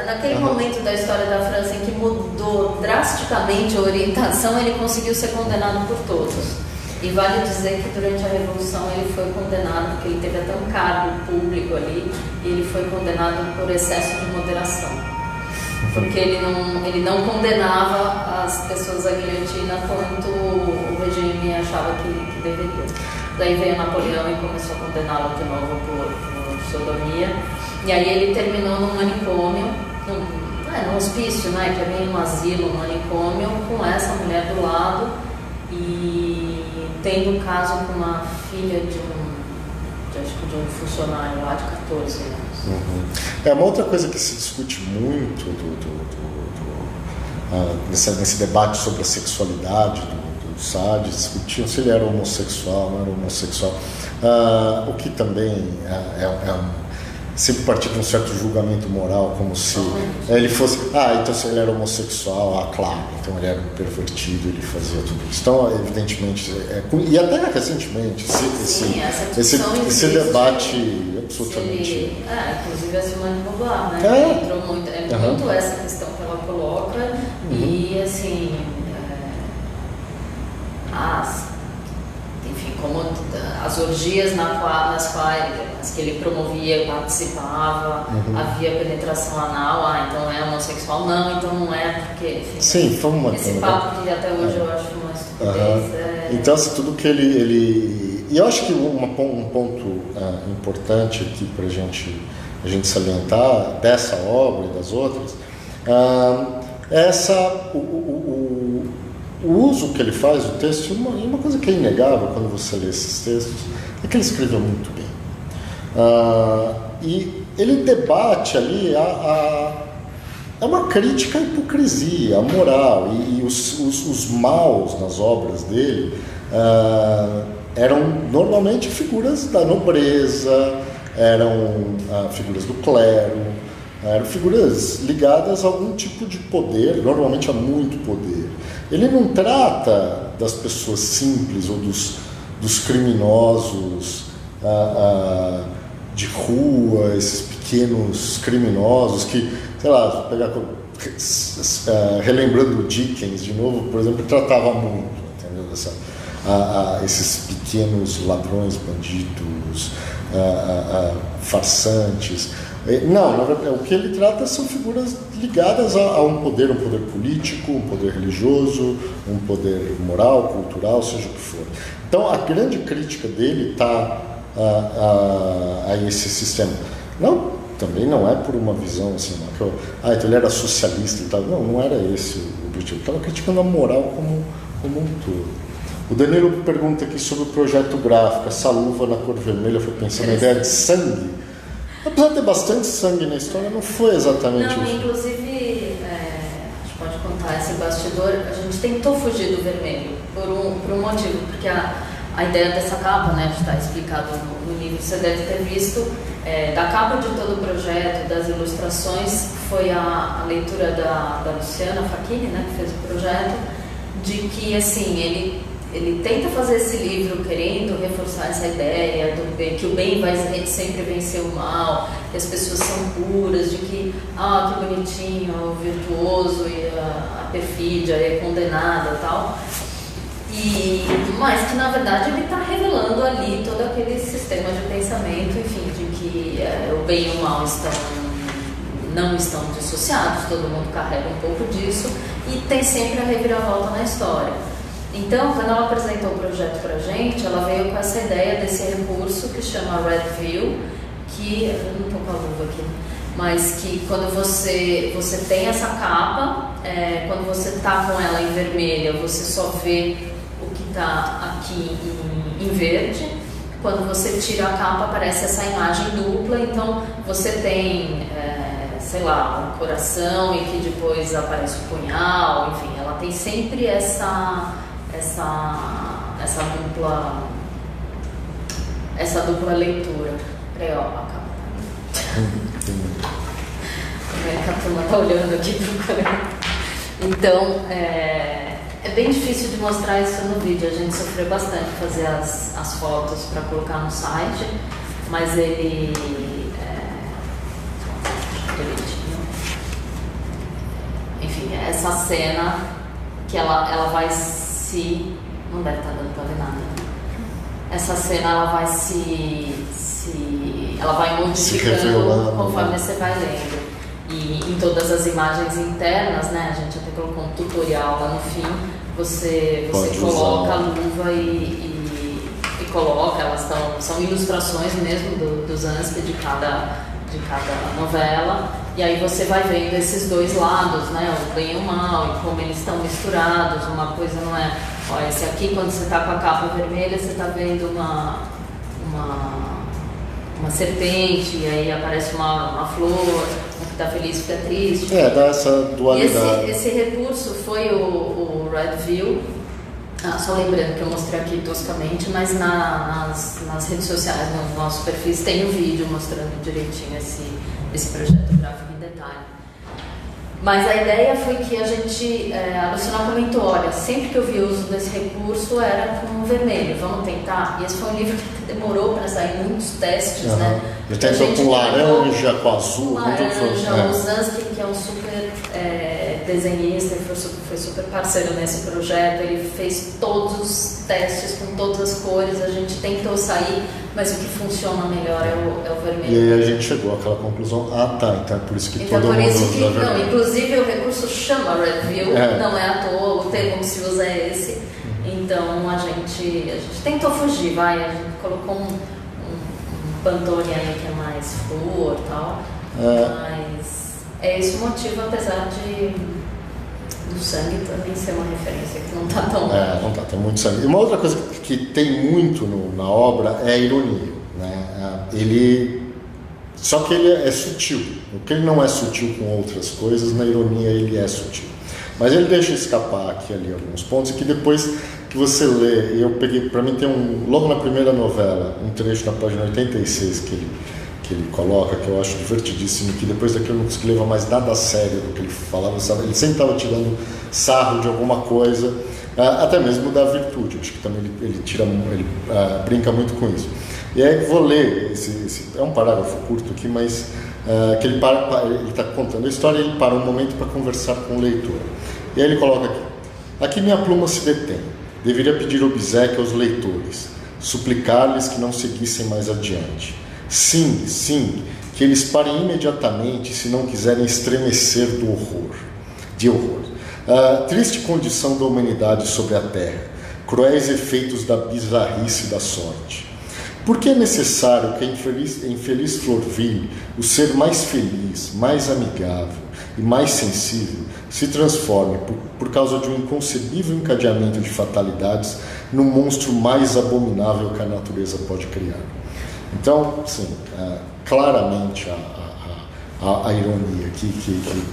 Naquele momento da história da França em que mudou drasticamente a orientação, ele conseguiu ser condenado por todos. E vale dizer que durante a Revolução ele foi condenado, porque ele teve até um cargo público ali, e ele foi condenado por excesso de moderação. Porque ele não condenava as pessoas à guilhotina quanto o regime achava que deveria. Daí veio Napoleão e começou a condená-lo de novo por sodomia. E aí ele terminou num manicômio, num hospício, né, que é meio um asilo, um manicômio, com essa mulher do lado e tendo um caso com uma filha de um funcionário lá de 14 anos. Uma outra coisa que se discute muito nesse debate sobre a sexualidade do Sade, discutiam se ele era homossexual, não era homossexual, o que também sempre partir de um certo julgamento moral, como se ele fosse, então se ele era homossexual, claro, então ele era um pervertido, ele fazia tudo isso. Então, evidentemente, e até recentemente, esse debate absolutamente... inclusive a Simone de Beauvoir, né? Entrou muito, muito essa questão que ela coloca, e assim, enfim, como as orgias nas quais que ele promovia, participava, havia penetração anal, então é homossexual, não, então não é, porque enfim, sim, foi uma esse papo que até hoje eu acho uma estupidez. Então, assim, tudo que ele... E eu acho que um ponto importante aqui para a gente salientar dessa obra e das outras o uso que ele faz do texto, e uma coisa que é inegável quando você lê esses textos, é que ele escreveu muito bem. E ele debate ali é uma crítica à hipocrisia, à moral, e os maus nas obras dele eram normalmente figuras da nobreza, eram figuras do clero, eram figuras ligadas a algum tipo de poder, normalmente a muito poder. Ele não trata das pessoas simples ou dos criminosos de rua, esses pequenos criminosos que, sei lá, relembrando o Dickens de novo, por exemplo, tratava muito, entendeu? Esses pequenos ladrões, bandidos, farsantes. Não, na verdade, o que ele trata são figuras ligadas a um poder político, um poder religioso, um poder moral, cultural, seja o que for. Então, a grande crítica dele está a esse sistema. Também não é por uma visão assim, então ele era socialista e tal. Não era esse o objetivo. Estava criticando a moral como um todo. O Danilo pergunta aqui sobre o projeto gráfico. Essa luva na cor vermelha foi pensando na ideia de sangue. Apesar de ter bastante sangue na história, não foi exatamente isso. Inclusive, a gente pode contar esse bastidor, a gente tentou fugir do vermelho por um motivo, porque a ideia dessa capa, né, está explicado no livro, você deve ter visto, da capa de todo o projeto, das ilustrações, foi a leitura da Luciana Facchini, né, que fez o projeto, de que, assim, ele tenta fazer esse livro querendo reforçar essa ideia que o bem vai sempre vencer o mal, que as pessoas são puras, de que, que bonitinho, o virtuoso e a perfídia é condenada e tal. Mas que, na verdade, ele está revelando ali todo aquele sistema de pensamento, enfim, de que o bem e o mal não estão dissociados, todo mundo carrega um pouco disso e tem sempre a reviravolta na história. Então, quando ela apresentou o projeto para a gente, ela veio com essa ideia desse recurso que chama Red View, que, eu não estou com a luva aqui, mas que quando você tem essa capa, quando você está com ela em vermelha, você só vê o que está aqui em verde. Quando você tira a capa, aparece essa imagem dupla, então você tem, sei lá, um coração e que depois aparece o punhal, enfim, ela tem sempre essa dupla leitura. Peraí, a capa. A turma tá olhando aqui procurando. Então, é bem difícil de mostrar isso no vídeo. A gente sofreu bastante fazer as fotos para colocar no site, mas ele enfim, essa cena que ela vai se... Não deve estar dando para ver nada. Essa cena ela vai ela vai modificando conforme você vai lendo. E em todas as imagens internas, né, a gente até colocou um tutorial lá no fim, você coloca a luva e coloca, elas são ilustrações mesmo do Zansky de cada novela, e aí você vai vendo esses dois lados, né, o bem e o mal, e como eles estão misturados. Uma coisa não é, olha, esse aqui, quando você está com a capa vermelha, você está vendo uma serpente, e aí aparece uma flor, um que está feliz e fica triste. Dá essa dualidade. Esse recurso foi o Red View. Só lembrando que eu mostrei aqui toscamente, mas nas redes sociais, nos nossos perfis, tem um vídeo mostrando direitinho esse projeto gráfico em detalhe. Mas a ideia foi que a Luciana comentou, olha, sempre que eu vi o uso desse recurso era com vermelho, vamos tentar. E esse foi um livro que demorou para sair muitos testes, né? Ele tentou com laranja, com azul, o Zansky, que é um super desenhista, foi super parceiro nesse projeto, ele fez todos os testes com todas as cores, a gente tentou sair, mas o que funciona melhor é o vermelho. E aí a gente chegou àquela conclusão, então é por isso que então, todo por isso mundo usa vermelho. Inclusive o recurso chama Red View, não é à toa, o termo que se usa é esse. Então a gente tentou fugir, a gente colocou um Pantone aí que é mais flor e tal, mas é esse o motivo, apesar do sangue também ser uma referência que não está tão... não está, tem muito sangue. E uma outra coisa que tem muito na obra é a ironia, né? Só que ele é sutil. O que ele não é sutil com outras coisas, na ironia ele é sutil. Mas ele deixa escapar aqui ali alguns pontos, e que depois que você lê, eu peguei, para mim tem logo na primeira novela, um trecho na página 86 que ele coloca, que eu acho divertidíssimo, que depois daquilo eu não consegui levar mais nada a sério do que ele falava, sabe? Ele sempre estava tirando sarro de alguma coisa, até mesmo da virtude. Acho que também ele brinca muito com isso. E aí vou ler, é um parágrafo curto aqui, mas que ele está contando a história, e ele para um momento para conversar com o leitor. E aí ele coloca aqui minha pluma se detém, deveria pedir obséquio aos leitores. suplicar-lhes que não seguissem mais adiante. Sim, sim, que eles parem imediatamente se não quiserem estremecer de horror. Triste condição da humanidade sobre a terra, cruéis efeitos da bizarrice da sorte. Por que é necessário que a infeliz Florville, o ser mais feliz, mais amigável e mais sensível, se transforme, por causa de um inconcebível encadeamento de fatalidades, no monstro mais abominável que a natureza pode criar? Então, sim, claramente a ironia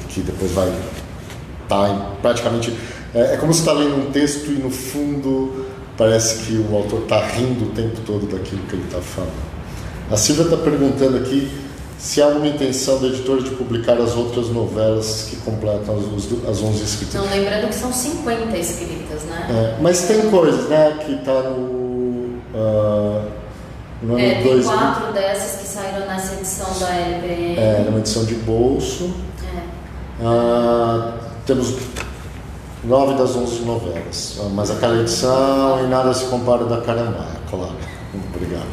que depois vai estar praticamente... É como se está lendo um texto e no fundo parece que o autor está rindo o tempo todo daquilo que ele está falando. A Silvia está perguntando aqui se há uma intenção da editora de publicar as outras novelas que completam as 11 escritas. Não, lembrando que são 50 escritas, né? Mas tem coisas, né, que está no ano tem 2000. 4 dessas que saíram nessa edição da LPM. Numa edição de bolso. Temos 9 das 11 novelas, mas aquela edição e nada se compara da Caramaia, claro. Obrigado.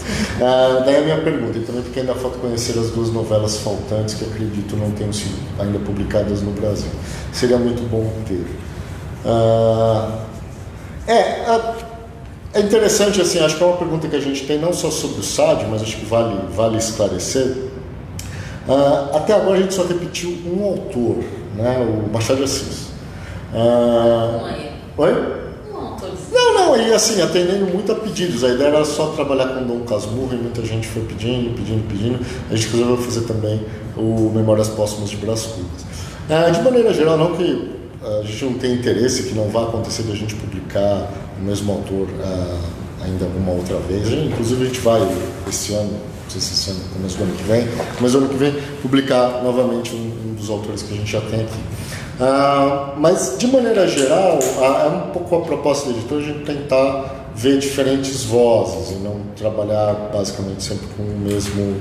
Daí a minha pergunta, e também porque ainda falta conhecer as 2 novelas faltantes que acredito não tenham sido ainda publicadas no Brasil. Seria muito bom ter. É interessante, assim, acho que é uma pergunta que a gente tem não só sobre o SAD, mas acho que vale esclarecer. Até agora a gente só repetiu um autor, né, o Machado de Assis. Oi? Não, e assim, atendendo muito a pedidos. A ideia era só trabalhar com Dom Casmurro e muita gente foi pedindo. A gente resolveu fazer também o Memórias Póstumas de Brás Cubas. De maneira geral, não que a gente não tenha interesse, que não vai acontecer de a gente publicar o mesmo autor ainda uma outra vez. Inclusive a gente vai esse ano, não sei se esse ano, começo do ano que vem, publicar novamente um dos autores que a gente já tem aqui. Mas de maneira geral é um pouco a proposta da editora a gente tentar ver diferentes vozes e não trabalhar basicamente sempre com o mesmo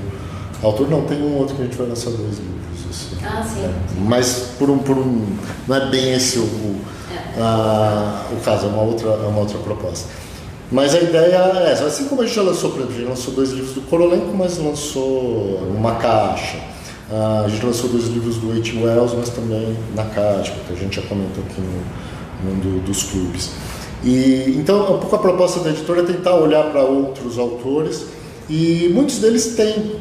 autor. Não, tem um outro que a gente vai lançar 2 livros assim, sim. mas não é bem esse o caso, é uma outra proposta. Mas a ideia é essa, assim como a gente já lançou, por exemplo, a gente lançou 2 livros do Korolenko, mas lançou numa caixa. A gente lançou 2 livros do H. Wells, mas também na caixa, que a gente já comentou aqui num dos clubes. Então, um pouco a proposta da editora é tentar olhar para outros autores, e muitos deles têm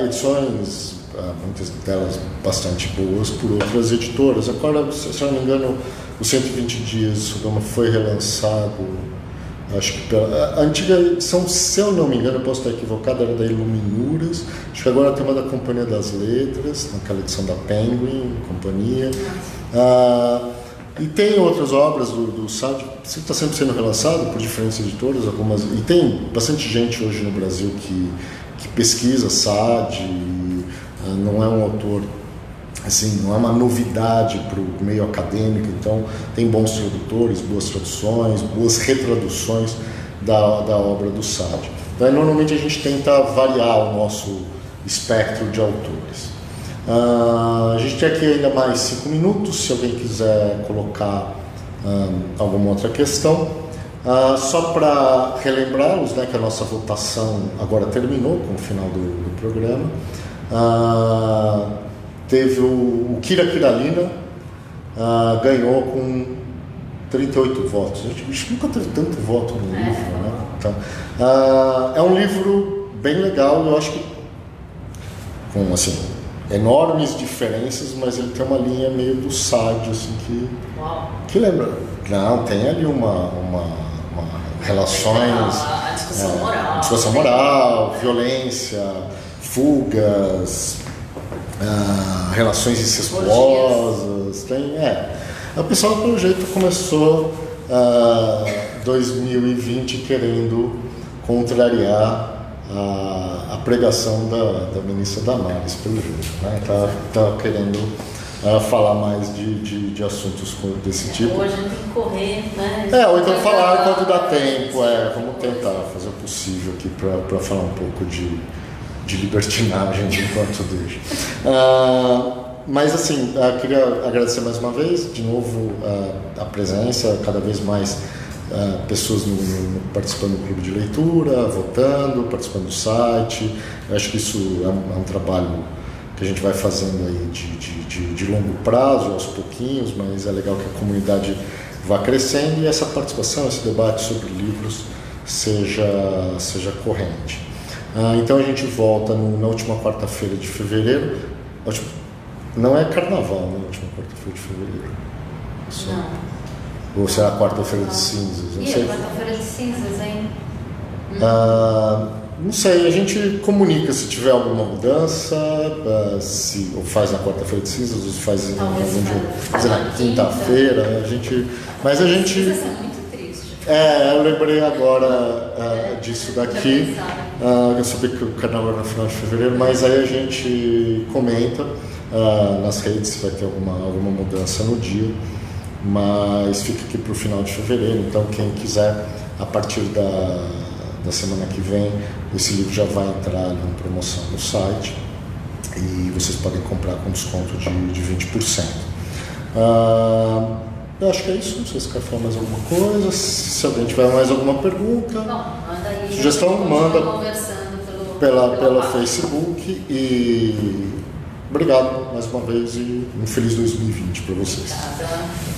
edições, muitas delas bastante boas, por outras editoras. Agora, se eu não me engano, o 120 Dias de Sodoma foi relançado. Acho que a antiga edição, se eu não me engano, eu posso estar equivocado, era da Iluminuras. Acho que agora tem uma da Companhia das Letras, naquela edição da Penguin, companhia. E tem outras obras do SAD, que está sempre sendo relançado por diferentes editoras, algumas. E tem bastante gente hoje no Brasil que pesquisa SAD, não é um autor. Assim, não é uma novidade para o meio acadêmico, então tem bons tradutores, boas traduções, boas retraduções da obra do SAD. Então, normalmente a gente tenta variar o nosso espectro de autores. A gente tem aqui ainda mais 5 minutos, se alguém quiser colocar alguma outra questão. Só para relembrá-los, né, que a nossa votação agora terminou com o final do programa. Teve o Kira Kiralina, ganhou com 38 votos. A gente nunca teve tanto voto no livro, né? Então, é um livro bem legal, eu acho que com assim, enormes diferenças, mas ele tem uma linha meio do SAD, assim, que lembra. Não, tem ali uma relações. A discussão moral. Discussão moral, violência, fugas. Relações incestuosas, o pessoal pelo jeito começou 2020 querendo contrariar a pregação da ministra Damares, pelo jeito, né? Tá querendo falar mais de assuntos desse tipo. Hoje a gente tem que correr, né? Ou então falar enquanto dá tempo, vamos tentar fazer o possível aqui para falar um pouco de libertinagem enquanto deixa. Mas assim, queria agradecer mais uma vez, de novo, a presença, cada vez mais pessoas participando do clube de leitura, votando, participando do site. Eu acho que isso é um trabalho que a gente vai fazendo aí de longo prazo, aos pouquinhos, mas é legal que a comunidade vá crescendo e essa participação, esse debate sobre livros seja corrente. Então a gente volta na última quarta-feira de fevereiro. Não é carnaval, né? Na última quarta-feira de fevereiro. Não. Ou será a quarta-feira de cinzas? Não sei. Quarta-feira de cinzas, hein? Não sei, a gente comunica se tiver alguma mudança, se ou faz na quarta-feira de cinzas, ou se faz na quinta-feira, mas a gente... Isso é muito triste. Eu lembrei agora disso daqui, eu sabia que o carnaval era no final de fevereiro, mas aí a gente comenta nas redes se vai ter alguma mudança no dia, mas fica aqui para o final de fevereiro, então quem quiser, a partir da semana que vem, esse livro já vai entrar em promoção no site e vocês podem comprar com desconto de 20%. Eu acho que é isso, não sei se quer falar mais alguma coisa, se alguém tiver mais alguma pergunta, Manda aí, sugestão, manda conversando pelo Facebook e obrigado mais uma vez e um feliz 2020 para vocês. Obrigada.